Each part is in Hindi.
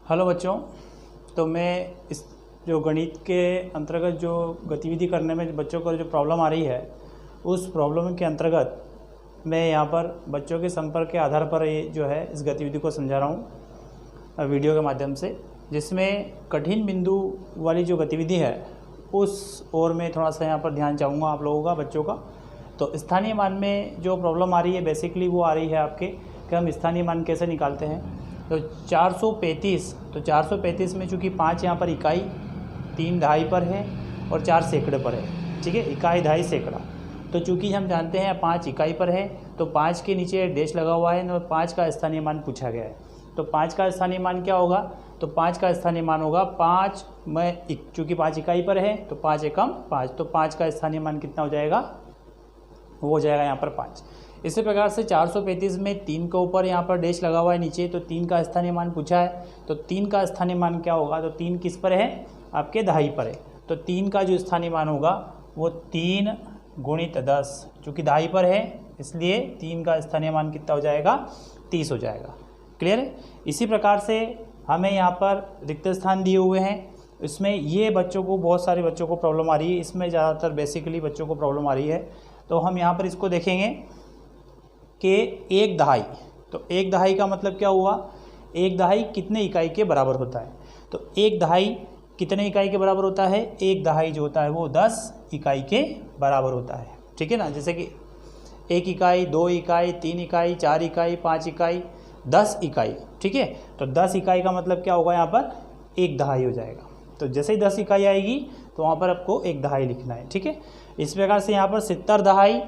हेलो बच्चों, तो मैं इस जो गणित के अंतर्गत जो गतिविधि करने में बच्चों को जो प्रॉब्लम आ रही है, उस प्रॉब्लम के अंतर्गत मैं यहाँ पर बच्चों के संपर्क के आधार पर ये जो है इस गतिविधि को समझा रहा हूँ वीडियो के माध्यम से, जिसमें कठिन बिंदु वाली जो गतिविधि है उस ओर में थोड़ा सा यहाँ पर ध्यान चाहूँगा आप लोगों का, बच्चों का। तो स्थानीय मान में जो प्रॉब्लम आ रही है बेसिकली वो आ रही है आपके कि हम स्थानीय मान कैसे निकालते हैं। तो 435 में चूँकि 5 यहाँ पर इकाई, 3 दहाई पर है और 4 सैकड़े पर है, ठीक है, इकाई दहाई सैकड़ा। तो चूँकि हम जानते हैं 5 इकाई पर है तो 5 के नीचे डैश लगा हुआ है और 5 का स्थानीय मान पूछा गया है। तो 5 का स्थानीय मान क्या होगा? तो 5 का स्थानीय मान होगा 5 में, चूँकि 5 इकाई पर है तो 5 एकम 5, तो 5 का स्थानीय मान कितना हो जाएगा? वो हो जाएगा यहाँ पर 5। इसी प्रकार से 435 में 3 के ऊपर यहाँ पर डैश लगा हुआ है नीचे, तो 3 का स्थानीय मान पूछा है। तो 3 का स्थानीय मान क्या होगा? तो 3 किस पर है? आपके दहाई पर है। तो 3 का जो स्थानीय मान होगा वो 3 गुणित 10, चूँकि दहाई पर है इसलिए 3 का स्थानीय मान कितना हो जाएगा? 30 हो जाएगा। क्लियर है? इसी प्रकार से हमें यहाँ पर रिक्त स्थान दिए हुए हैं, इसमें ये बच्चों को, बहुत सारे बच्चों को प्रॉब्लम आ रही है, इसमें ज़्यादातर बेसिकली बच्चों को प्रॉब्लम आ रही है। तो हम यहाँ पर इसको देखेंगे कि एक दहाई, तो एक दहाई का मतलब क्या हुआ? एक दहाई कितने इकाई के बराबर होता है? तो एक दहाई कितने इकाई के बराबर होता है? एक दहाई जो होता है वो 10 इकाई के बराबर होता है, ठीक है ना। जैसे कि 1 इकाई, 2 इकाई, 3 इकाई, 4 इकाई, 5 इकाई, 10 इकाई, ठीक है। तो 10 इकाई का मतलब क्या होगा? यहाँ पर एक दहाई हो जाएगा। तो जैसे ही 10 इकाई आएगी तो वहाँ पर आपको एक दहाई लिखना है, ठीक है। इस प्रकार से यहाँ पर 70 दहाई,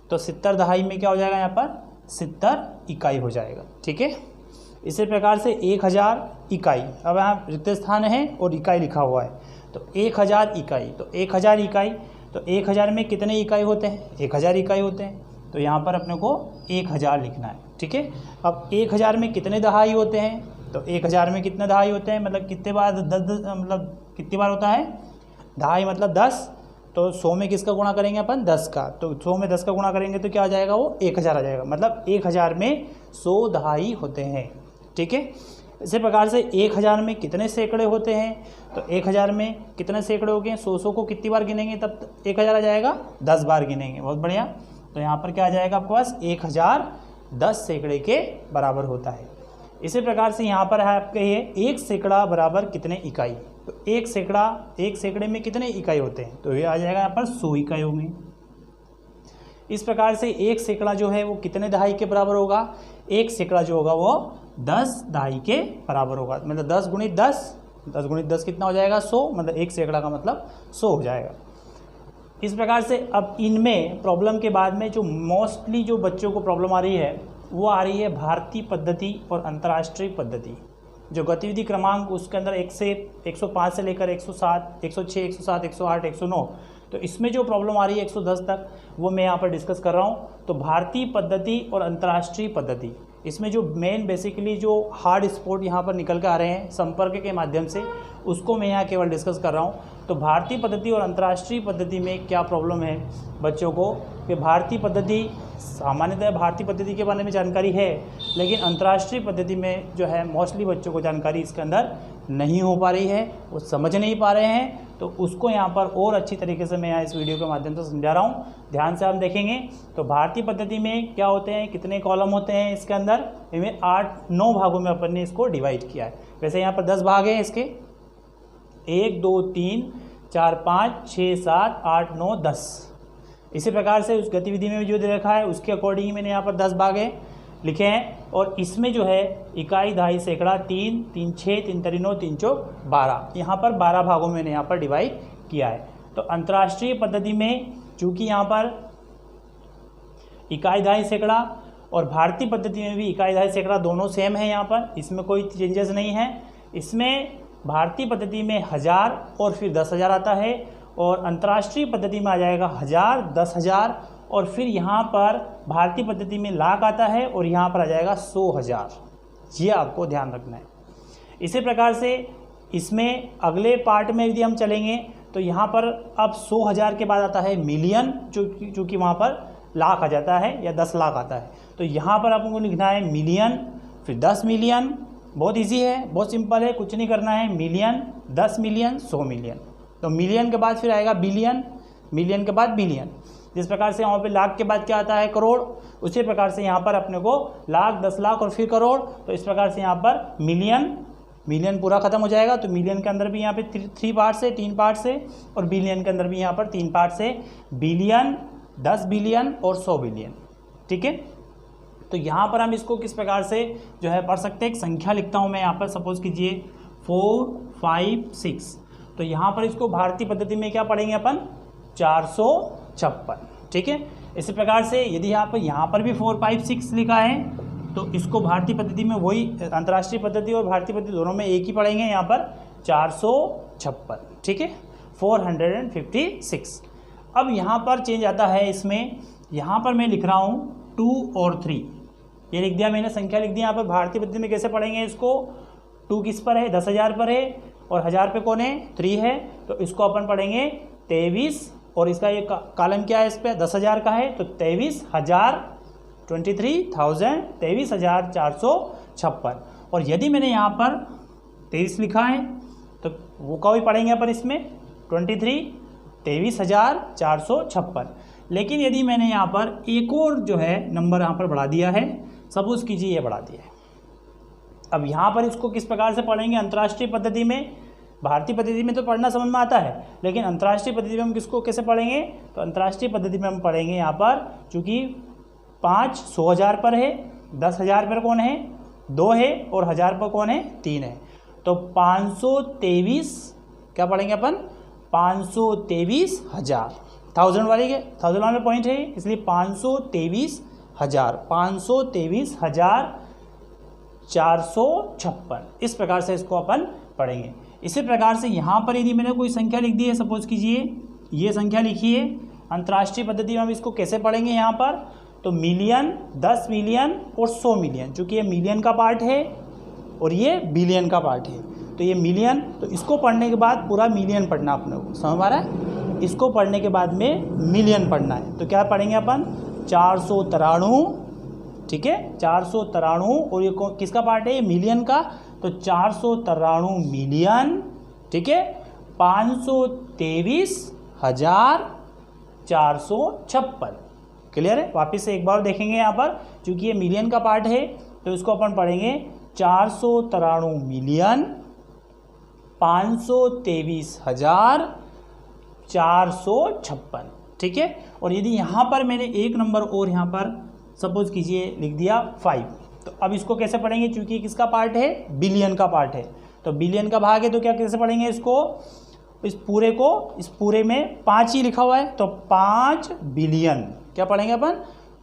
तो 70 दहाई में क्या हो जाएगा? यहाँ पर 70 इकाई हो जाएगा, ठीक है। इसी प्रकार से 1000 इकाई, अब यहाँ रिक्त स्थान है और इकाई लिखा हुआ है, तो 1000 इकाई, तो 1000 इकाई, तो 1000 में कितने इकाई होते हैं? 1000 इकाई होते हैं, तो यहाँ पर अपने को 1000 लिखना है, ठीक है। अब 1000 में कितने दहाई होते हैं? तो 1000 में कितने दहाई होते हैं, मतलब कितने बार 10 मतलब कितनी बार होता है? दहाई मतलब 10, तो 100 में किसका गुणा करेंगे अपन? 10 का। तो 100 में 10 का गुणा करेंगे तो क्या आ जाएगा? वो 1000 आ जाएगा। मतलब 1000 में 100 दहाई होते हैं, ठीक है। इसी प्रकार से 1000 में कितने सैकड़े होते हैं? तो 1000 में कितने सैकड़े हो गए? 100 को कितनी बार गिनेंगे तब 1000 आ जाएगा? 10 बार गिनेंगे। बहुत बढ़िया। तो यहाँ पर क्या आ जाएगा आपके पास? 1000 10 सैकड़े के बराबर होता है। इसी प्रकार से यहाँ पर है आपके ये 1 सैकड़ा बराबर कितने इकाई? तो 1 सैकड़े में कितने इकाई होते हैं? तो ये आ जाएगा यहाँ पर 100 इकाई होंगे। इस प्रकार से 1 सैकड़ा जो है वो कितने दहाई के बराबर होगा? 1 सैकड़ा जो होगा वो 10 दहाई के बराबर होगा। मतलब 10 गुणित 10 कितना हो जाएगा? 100, मतलब 1 सैकड़ा का मतलब 100 हो जाएगा। इस प्रकार से अब इनमें प्रॉब्लम के बाद में जो मोस्टली जो बच्चों को प्रॉब्लम आ रही है वो आ रही है भारतीय पद्धति और अंतर्राष्ट्रीय पद्धति। जो गतिविधि क्रमांक उसके अंदर 1 से 105 से लेकर 107, 106, 107, 108, 109, तो इसमें जो प्रॉब्लम आ रही है 110 तक, वो मैं यहाँ पर डिस्कस कर रहा हूँ। तो भारतीय पद्धति और अंतर्राष्ट्रीय पद्धति, इसमें जो मेन बेसिकली जो हार्ड स्पॉट यहाँ पर निकल कर आ रहे हैं संपर्क के माध्यम से, उसको मैं यहाँ केवल डिस्कस कर रहा हूँ। तो भारतीय पद्धति और अंतर्राष्ट्रीय पद्धति में क्या प्रॉब्लम है बच्चों को कि भारतीय पद्धति, सामान्यतः भारतीय पद्धति के बारे में जानकारी है, लेकिन अंतर्राष्ट्रीय पद्धति में जो है मोस्टली बच्चों को जानकारी इसके अंदर नहीं हो पा रही है, वो समझ नहीं पा रहे हैं। तो उसको यहाँ पर और अच्छी तरीके से मैं यहाँ इस वीडियो के माध्यम से समझा रहा हूँ। ध्यान से हम देखेंगे तो भारतीय पद्धति में क्या होते हैं, कितने कॉलम होते हैं इसके अंदर, इनमें 8-9 भागों में अपन ने इसको डिवाइड किया है। वैसे यहाँ पर 10 भाग हैं इसके, 1 2 3 4 5 6 7 8 9 10। इसी प्रकार से उस गतिविधि में जो दे रखा है उसके अकॉर्डिंग मैंने यहाँ पर 10 भागे लिखे हैं। और इसमें जो है इकाई, दहाई, सैकड़ा 3, 3 6, 3 3 9, 3 4 12, यहाँ पर 12 भागों में मैंने यहाँ पर डिवाइड किया है। तो अंतर्राष्ट्रीय पद्धति में चूँकि यहाँ पर इकाई, दहाई, सैकड़ा और भारतीय पद्धति में भी इकाई, दहाई, सैकड़ा दोनों सेम है, यहाँ पर इसमें कोई चेंजेस नहीं है। इसमें भारतीय पद्धति में 1000 और फिर 10,000 आता है, और अंतर्राष्ट्रीय पद्धति में आ जाएगा 1000, 10,000 और फिर यहाँ पर भारतीय पद्धति में लाख आता है और यहाँ पर आ जाएगा 100,000। ये आपको ध्यान रखना है। इसी प्रकार से इसमें अगले पार्ट में यदि हम चलेंगे तो यहाँ पर अब 100,000 के बाद आता है मिलियन, चूँकि वहाँ पर लाख आ जाता है या 10 लाख आता है। तो यहाँ पर आपको लिखना है मिलियन, फिर 10 मिलियन, बहुत इजी है, बहुत सिंपल है, कुछ नहीं करना है। Million, 10 million, 100 million. तो मिलियन के बाद फिर आएगा बिलियन, मिलियन के बाद बिलियन। जिस प्रकार से यहाँ पे लाख के बाद क्या आता है? करोड़। उसी प्रकार से यहाँ पर अपने को लाख, 10 लाख और फिर करोड़। तो इस प्रकार से यहाँ पर मिलियन, मिलियन पूरा खत्म हो जाएगा। तो मिलियन के अंदर भी यहाँ पे 3 पार्ट्स है, 3 पार्ट्स है, और बिलियन के अंदर भी यहाँ पर 3 पार्ट्स है। बिलियन, 10 बिलियन और 100 बिलियन। ठीक है, तो यहाँ पर हम इसको किस प्रकार से जो है पढ़ सकते हैं? एक संख्या लिखता हूँ मैं यहाँ पर, सपोज कीजिए 4, 5, 6। तो यहाँ पर इसको भारतीय पद्धति में क्या पढ़ेंगे अपन? 456। ठीक है, इसी प्रकार से यदि यहाँ पर भी 4, 5, 6 लिखा है तो इसको भारतीय पद्धति में वही, अंतर्राष्ट्रीय पद्धति और भारतीय पद्धति दोनों में एक ही पढ़ेंगे यहाँ पर, 456। ठीक है, 456। अब यहाँ पर चेंज आता है इसमें, यहाँ पर मैं लिख रहा हूँ 2 और 3, ये लिख दिया मैंने, संख्या लिख दी। यहाँ पर भारतीय पद्धति में कैसे पढ़ेंगे इसको? 2 किस पर है? 10,000 पर है, और 1000 पे कौन है? 3 है। तो इसको अपन पढ़ेंगे 23, और इसका ये कॉलम क्या है? इस पर 10,000 का है, तो 23,000, 23,000, 23,456। और यदि मैंने यहाँ पर 23 लिखा है तो वो का भी पढ़ेंगे अपन इसमें 23,456। लेकिन यदि मैंने यहाँ पर एक और जो है नंबर यहाँ पर बढ़ा दिया है, सपोज कीजिए ये बढ़ा दिया है। अब यहाँ पर इसको किस प्रकार से पढ़ेंगे? अंतर्राष्ट्रीय पद्धति में, भारतीय पद्धति में तो पढ़ना समझ में आता है, लेकिन अंतर्राष्ट्रीय पद्धति में हम किसको कैसे पढ़ेंगे? तो अंतर्राष्ट्रीय पद्धति में हम पढ़ेंगे यहाँ पर, चूँकि 5 100,000 पर है, 10,000 पर कौन है? 2 है, और 1000 पर कौन है? 3 है। तो 523 क्या पढ़ेंगे अपन? 523,000, 1000 वाले पॉइंट है, इसलिए 523,000, 523,456। इस प्रकार से इसको अपन पढ़ेंगे। इसी प्रकार से यहाँ पर यदि मैंने कोई संख्या लिख दी है, सपोज कीजिए ये संख्या लिखी है, अंतर्राष्ट्रीय पद्धति में हम इसको कैसे पढ़ेंगे यहाँ पर? तो मिलियन, 10 मिलियन और 100 मिलियन। चूँकि ये मिलियन का पार्ट है और ये बिलियन का पार्ट है, तो ये मिलियन, तो इसको पढ़ने के बाद पूरा मिलियन पढ़ना अपने को, समझ आ रहा है? इसको पढ़ने के बाद में मिलियन पढ़ना है। तो क्या पढ़ेंगे अपन? 493। ठीक है, 493, और ये किसका पार्ट है? ये मिलियन का, तो 493 मिलियन। ठीक है, 523,456। क्लियर है? वापस से एक बार देखेंगे यहाँ पर, क्योंकि ये मिलियन का पार्ट है तो इसको अपन पढ़ेंगे 493 मिलियन 523,456। ठीक है, और यदि यहाँ पर मैंने एक नंबर और यहाँ पर सपोज कीजिए लिख दिया 5, तो अब इसको कैसे पढ़ेंगे? क्योंकि किसका पार्ट है? बिलियन का पार्ट है, तो बिलियन का भाग है, तो क्या कैसे पढ़ेंगे इसको? इस पूरे को, इस पूरे में 5 ही लिखा हुआ है, तो 5 बिलियन। क्या पढ़ेंगे अपन?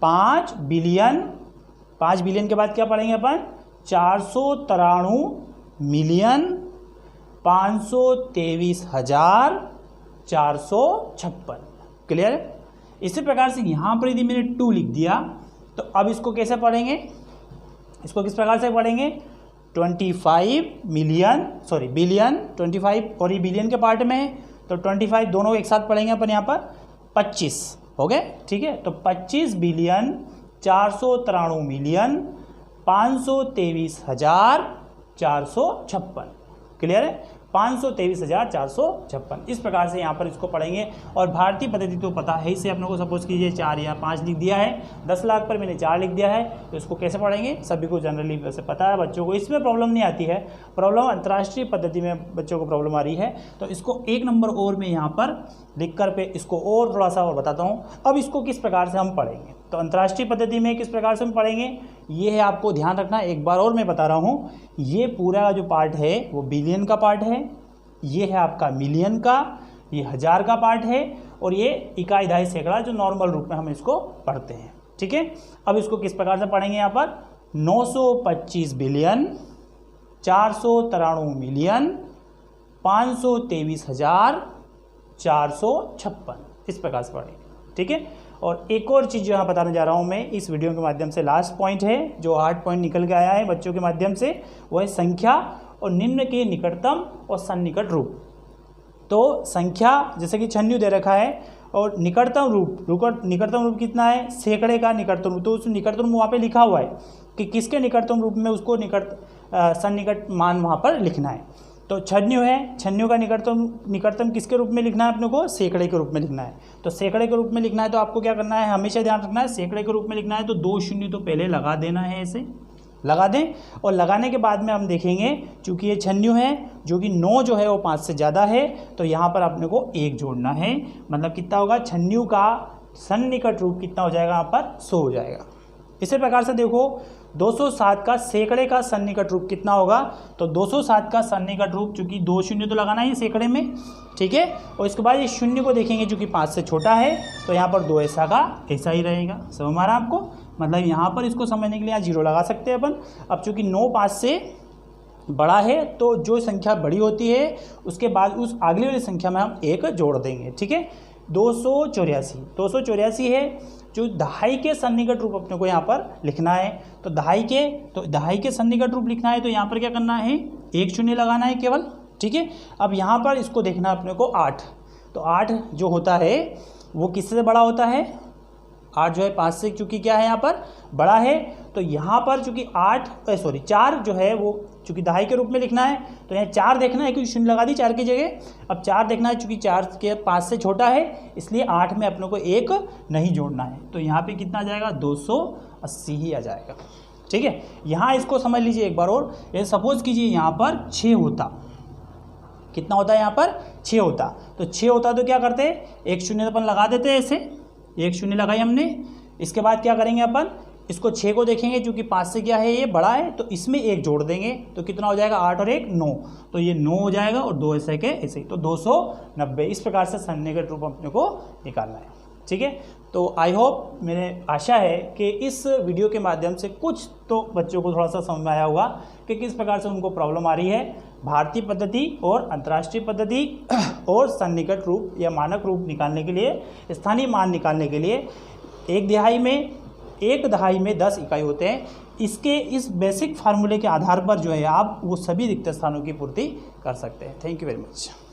5 बिलियन। 5 बिलियन के बाद क्या पढ़ेंगे अपन? 493 मिलियन 523,456। क्लियर है? इसी प्रकार से यहाँ पर यदि मैंने 2 लिख दिया, तो अब इसको कैसे पढ़ेंगे? इसको किस प्रकार से पढ़ेंगे? 25 मिलियन, सॉरी बिलियन, 25, और ये बिलियन के पार्ट में है, तो 25 दोनों एक साथ पढ़ेंगे अपन यहाँ पर, 25 हो गए। ठीक है, तो 25 बिलियन 493 मिलियन 523,456। क्लियर है? 523,456। इस प्रकार से यहाँ पर इसको पढ़ेंगे। और भारतीय पद्धति तो पता है इसे अपने को, सपोज कीजिए 4 या 5 लिख दिया है, 10 लाख पर मैंने 4 लिख दिया है, तो इसको कैसे पढ़ेंगे? सभी को जनरली वैसे पता है, बच्चों को इसमें प्रॉब्लम नहीं आती है। प्रॉब्लम अंतर्राष्ट्रीय पद्धति में बच्चों को प्रॉब्लम आ रही है। तो इसको एक नंबर और मैं यहाँ पर लिख कर पे इसको और थोड़ा सा और बताता हूँ। अब इसको किस प्रकार से हम पढ़ेंगे? तो अंतर्राष्ट्रीय पद्धति में किस प्रकार से हम पढ़ेंगे, ये है आपको ध्यान रखना। एक बार और मैं बता रहा हूँ, ये पूरा जो पार्ट है वो बिलियन का पार्ट है, ये है आपका मिलियन का, ये 1000 का पार्ट है, और ये इकाई, दहाई, सैकड़ा जो नॉर्मल रूप में हम इसको पढ़ते हैं। ठीक है, अब इसको किस प्रकार से पढ़ेंगे? यहाँ पर 925 बिलियन 493 मिलियन 523,456। इस प्रकार से पढ़ेंगे। ठीक है, और एक और चीज़ जो यहाँ बताने जा रहा हूँ मैं इस वीडियो के माध्यम से, लास्ट पॉइंट है जो हार्ड पॉइंट निकल के आया है बच्चों के माध्यम से, वो है संख्या और निम्न के निकटतम और सन्निकट रूप। तो संख्या जैसे कि 96 दे रखा है, और निकटतम रूप कितना है, सैकड़े का निकटतम रूप। तो उस निकटतम रूप वहाँ पे लिखा हुआ है कि किसके निकटतम रूप में उसको सन्निकट मान वहाँ पर लिखना है। तो छन्नी है, छन्नियों का निकटतम किसके रूप में लिखना है अपने को, सैकड़े के रूप में लिखना है। तो सैकड़े के रूप में लिखना है तो आपको क्या करना है, हमेशा ध्यान रखना है, सैकड़े के रूप में लिखना है तो 2 शून्य तो पहले लगा देना है, ऐसे लगा दें। और लगाने के बाद में हम देखेंगे, चूँकि ये छन्नी है जो कि 9 जो है वो 5 से ज़्यादा है, तो यहाँ पर अपने को 1 जोड़ना है। मतलब कितना होगा, छन्नी का सन्निकट रूप कितना हो जाएगा, यहाँ पर 100 हो जाएगा। इसी प्रकार से देखो 207 का सैकड़े का सन्निकट रूप कितना होगा, तो 207 का सन्निकट रूप, चूँकि 2 शून्य तो लगाना है सैकड़े में, ठीक है। और इसके बाद ये शून्य को देखेंगे, चूँकि 5 से छोटा है तो यहाँ पर 2 ऐसा का ऐसा ही रहेगा। समझ में आ रहा है आपको, मतलब यहाँ पर इसको समझने के लिए यहाँ 0 लगा सकते हैं अपन। अब चूँकि 9 5 से बड़ा है तो जो संख्या बड़ी होती है उसके बाद उस अगली वाली संख्या में हम 1 जोड़ देंगे, ठीक है। 284 है, जो दहाई के सन्निकट रूप अपने को यहाँ पर लिखना है। तो दहाई के सन्निकट रूप लिखना है तो यहाँ पर क्या करना है, 1 शून्य लगाना है केवल, ठीक है। अब यहाँ पर इसको देखना है अपने को 8, तो 8 जो होता है वो किससे बड़ा होता है, 8 जो है 5 से चूँकि क्या है यहाँ पर बड़ा है। तो यहाँ पर चूँकि 4 जो है वो चूँकि दहाई के रूप में लिखना है तो यहाँ 4 देखना है, क्योंकि शून्य लगा दी 4 की जगह। अब 4 देखना है, चूँकि 4 के 5 से छोटा है इसलिए 8 में अपने को 1 नहीं जोड़ना है। तो यहाँ पे कितना आ जाएगा, 280 ही आ जाएगा, ठीक है। यहाँ इसको समझ लीजिए एक बार और, ये सपोज कीजिए यहाँ पर 6 होता, कितना होता है यहाँ पर 6 होता। तो 6 होता तो क्या करते, 1 शून्य अपन लगा देते हैं, ऐसे 1 शून्य लगाई हमने। इसके बाद क्या करेंगे अपन, इसको 6 को देखेंगे, क्योंकि 5 से क्या है ये बड़ा है, तो इसमें 1 जोड़ देंगे तो कितना हो जाएगा, 8 और 1 9, तो ये 9 हो जाएगा और 2 ऐसे के ऐसे, तो 290। इस प्रकार से सन्निकट रूप अपने को निकालना है, ठीक है। तो आई होप, मेरे आशा है कि इस वीडियो के माध्यम से कुछ तो बच्चों को थोड़ा सा समझ में आया होगा कि किस प्रकार से उनको प्रॉब्लम आ रही है भारतीय पद्धति और अंतर्राष्ट्रीय पद्धति और सन्निकट रूप या मानक रूप निकालने के लिए, स्थानीय मान निकालने के लिए। एक दहाई में 10 इकाई होते हैं। इस बेसिक फार्मूले के आधार पर जो है आप वो सभी रिक्त स्थानों की पूर्ति कर सकते हैं। Thank you very much.